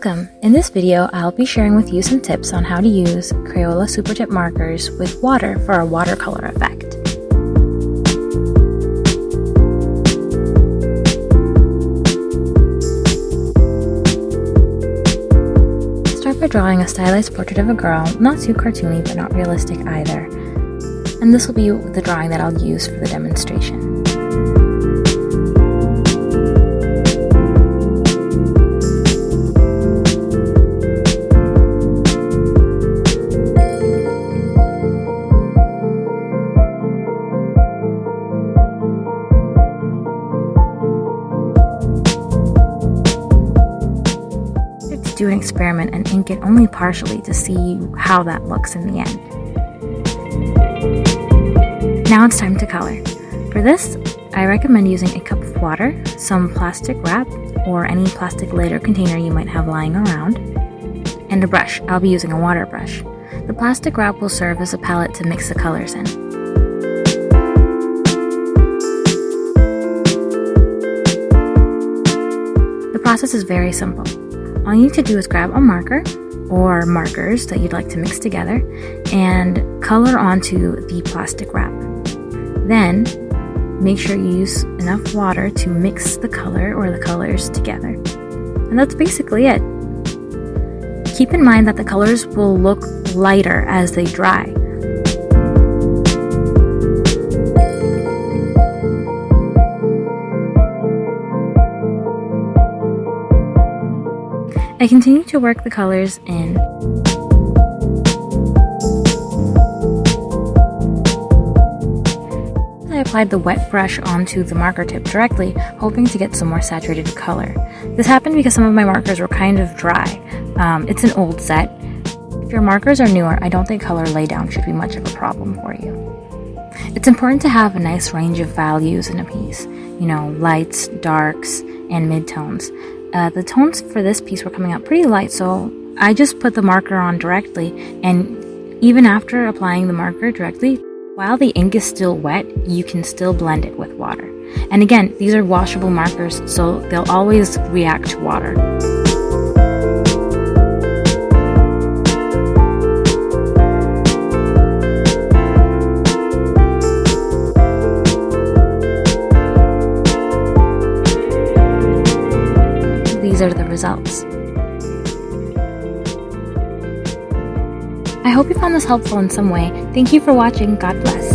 Welcome! In this video, I'll be sharing with you some tips on how to use Crayola Supertip markers with water for a watercolor effect. Start by drawing a stylized portrait of a girl, not too cartoony but not realistic either. And this will be the drawing that I'll use for the demonstration. Do an experiment and ink it only partially to see how that looks in the end. Now it's time to color. For this, I recommend using a cup of water, some plastic wrap, or any plastic lid or container you might have lying around, and a brush. I'll be using a water brush. The plastic wrap will serve as a palette to mix the colors in. The process is very simple. All you need to do is grab a marker or markers that you'd like to mix together and color onto the plastic wrap. Then make sure you use enough water to mix the color or the colors together. And that's basically it. Keep in mind that the colors will look lighter as they dry. I continue to work the colors in. I applied the wet brush onto the marker tip directly, hoping to get some more saturated color. This happened because some of my markers were kind of dry. It's an old set. If your markers are newer, I don't think color laydown should be much of a problem for you. It's important to have a nice range of values in a piece, lights, darks, and midtones. The tones for this piece were coming out pretty light, so I just put the marker on directly, and even after applying the marker directly, while the ink is still wet, you can still blend it with water. And again, these are washable markers, so they'll always react to water. These are the results. I hope you found this helpful in some way. Thank you for watching. God bless.